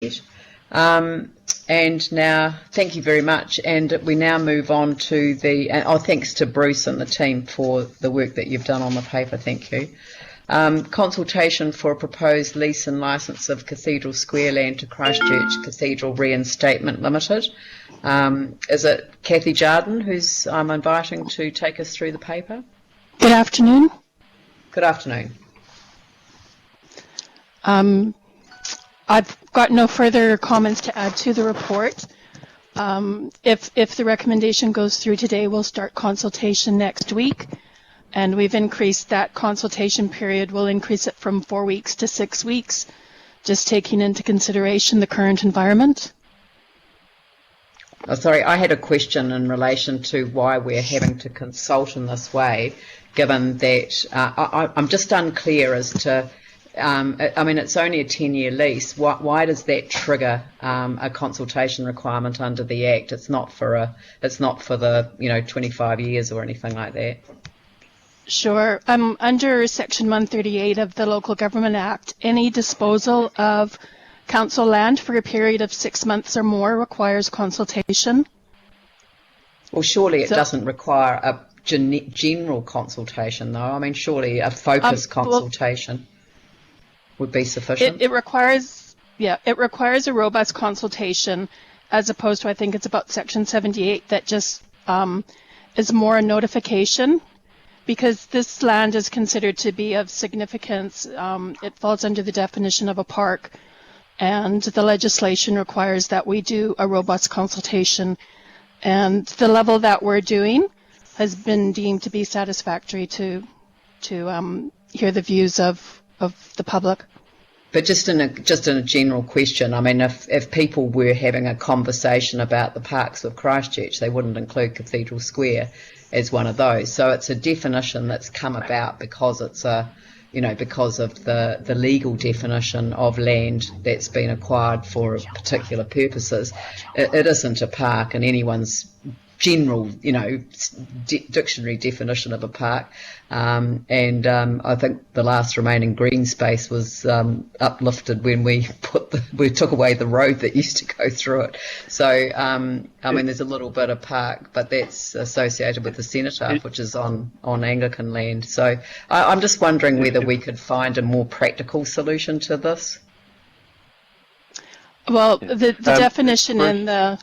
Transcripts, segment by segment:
set. And now, thank you very much. And we now move on to the, thanks to Bruce and the team for the work that you've done on the paper. Thank you. Consultation for a proposed lease and licence of Cathedral Square land to Christchurch Cathedral Reinstatement Limited. Is it Kathy Jardine who's I'm inviting to take us through the paper? Good afternoon. Good afternoon. I've got no further comments to add to the report. If the recommendation goes through today, we'll start consultation next week, and we've increased that consultation period. We'll increase it from 4 weeks to 6 weeks, just taking into consideration the current environment. Oh, sorry, I had a question in relation to why we're having to consult in this way, given that I'm just unclear as to, I mean, it's only a 10-year lease. Why does that trigger a consultation requirement under the Act? It's not for the 25 years or anything like that. Sure. Under Section 138 of the Local Government Act, any disposal of council land for a period of 6 months or more requires consultation. Well, surely it doesn't require a general consultation, though. I mean, surely a focused consultation would be sufficient. It requires a robust consultation, as opposed to, I think it's about Section 78 that just is more a notification, because this land is considered to be of significance. It falls under the definition of a park, and the legislation requires that we do a robust consultation, and the level that we're doing has been deemed to be satisfactory to hear the views of the public. But just in a general question, I mean, if people were having a conversation about the parks of Christchurch, they wouldn't include Cathedral Square as one of those. So it's a definition that's come about because it's because of the legal definition of land that's been acquired for particular purposes. It isn't a park in anyone's general, dictionary definition of a park. I think the last remaining green space was uplifted when we took away the road that used to go through it. So, I mean, there's a little bit of park, but that's associated with the cenotaph, which is on Anglican land. So I'm just wondering whether we could find a more practical solution to this. Well, the definition Bruce, in the...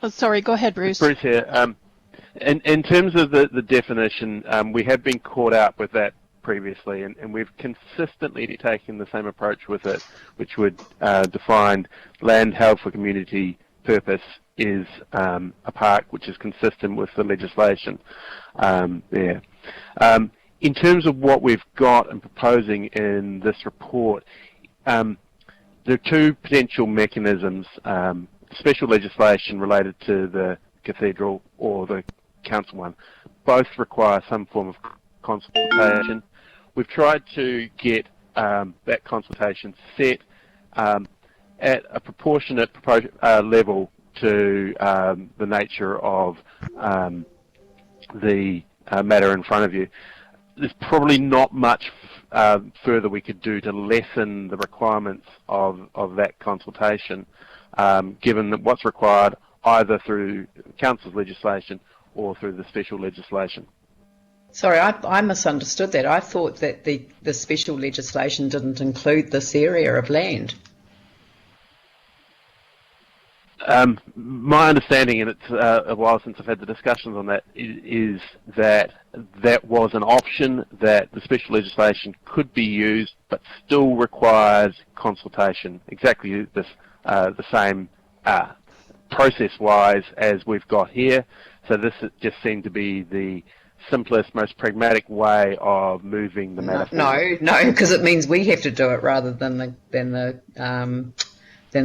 Oh, sorry, go ahead, Bruce. Bruce here. In terms of the definition, we have been caught out with that previously, and we've consistently taken the same approach with it, which would define land held for community purpose is a park, which is consistent with the legislation there. In terms of what we've got and proposing in this report, there are two potential mechanisms. Special legislation related to the cathedral or the council one. Both require some form of consultation. We've tried to get that consultation set at a proportionate level to the nature of the matter in front of you. There's probably not much further we could do to lessen the requirements of that consultation, given that what's required either through council's legislation or through the special legislation. Sorry, I misunderstood that. I thought that the special legislation didn't include this area of land. My understanding, and it's a while since I've had the discussions on that, is that that was an option, that the special legislation could be used but still requires consultation. Exactly this, the same process-wise as we've got here. So this just seemed to be the simplest, most pragmatic way of moving the matter forward. No, because it means we have to do it rather than the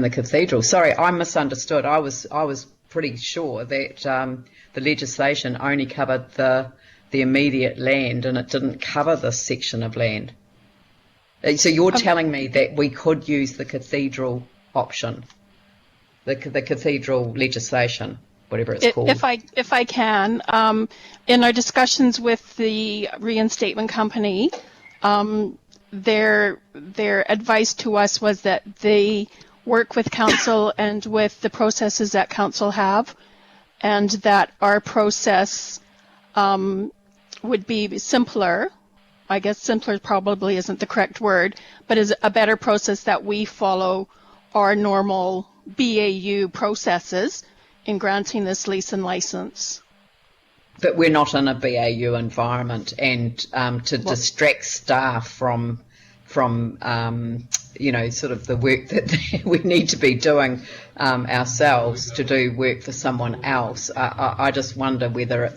cathedral. Sorry, I misunderstood. I was pretty sure that the legislation only covered the immediate land and it didn't cover this section of land. So you're telling me that we could use the cathedral option, the cathedral legislation, whatever it's called. If I can, in our discussions with the reinstatement company, their advice to us was that they work with council and with the processes that council have, and that our process would be simpler. I guess simpler probably isn't the correct word, but is a better process that we follow our normal BAU processes in granting this lease and license. But we're not in a BAU environment, and to distract staff from you know, sort of the work that we need to be doing ourselves to do work for someone else. I just wonder whether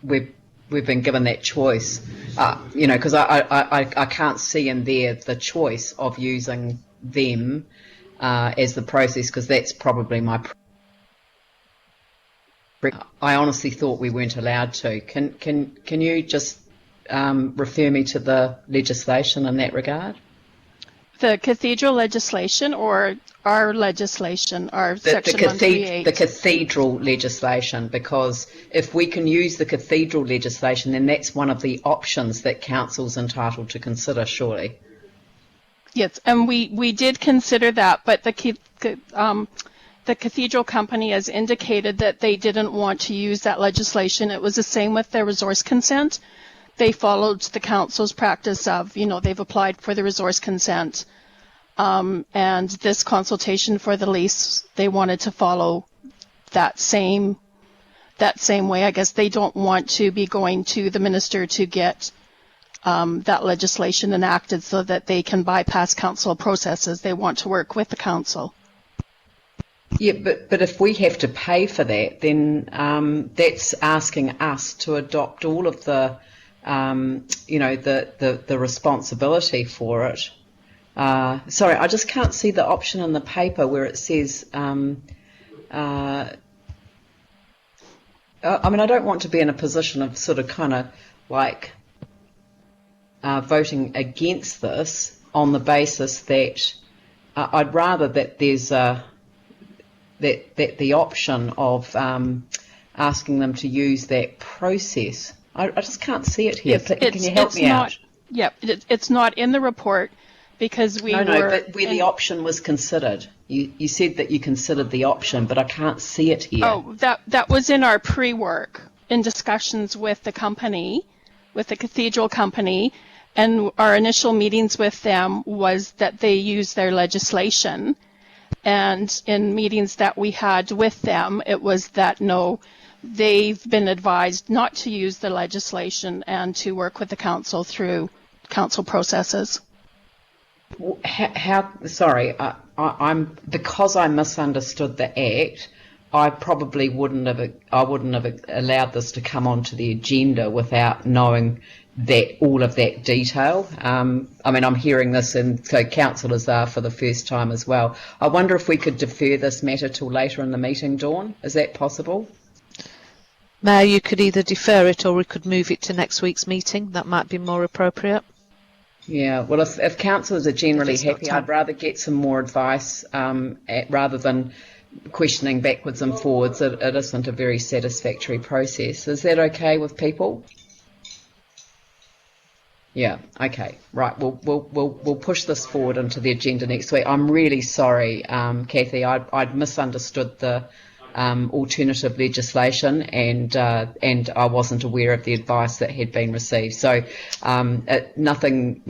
we've been given that choice, you know, because I can't see in there the choice of using them as the process, because that's probably my. I honestly thought we weren't allowed to. Can you just refer me to the legislation in that regard? The Cathedral legislation or our legislation, our Section 138? The Cathedral legislation, because if we can use the Cathedral legislation, then that's one of the options that Council's entitled to consider, surely. Yes, and we did consider that, but the Cathedral company has indicated that they didn't want to use that legislation. It was the same with their resource consent. They followed the council's practice of, you know, they've applied for the resource consent, and this consultation for the lease, they wanted to follow that same way. I guess they don't want to be going to the minister to get that legislation enacted so that they can bypass council processes. They want to work with the council. Yeah, but if we have to pay for that, then that's asking us to adopt all of the, you know, the responsibility for it. Sorry, I just can't see the option in the paper where it says. I mean, I don't want to be in a position of sort of kind of like voting against this on the basis that I'd rather that there's that the option of asking them to use that process. I just can't see it here. Yes, can you help me out? Yeah, it's not in the report because we No, but where the option was considered. You said that you considered the option, but I can't see it here. Oh, that was in our pre-work in discussions with the company, with the Cathedral company, and our initial meetings with them was that they use their legislation. And in meetings that we had with them, it was that no, they've been advised not to use the legislation and to work with the council through council processes. Sorry, I'm because I misunderstood the Act. I probably wouldn't have allowed this to come onto the agenda without knowing that all of that detail. I mean, I'm hearing this, and so councillors are for the first time as well. I wonder if we could defer this matter till later in the meeting, Dawn. Is that possible? Mayor, you could either defer it or we could move it to next week's meeting. That might be more appropriate. Yeah, well, if councillors are generally happy, I'd rather get some more advice rather than questioning backwards and forwards. It isn't a very satisfactory process. Is that okay with people? Yeah. Okay. Right. We'll push this forward into the agenda next week. I'm really sorry, Kathy. I'd misunderstood the alternative legislation, and I wasn't aware of the advice that had been received. So nothing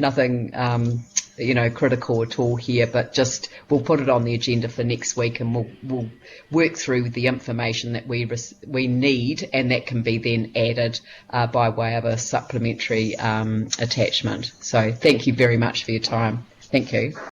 you know, critical at all here, but just we'll put it on the agenda for next week, and we'll work through the information that we need, and that can be then added by way of a supplementary attachment. So thank you very much for your time. Thank you.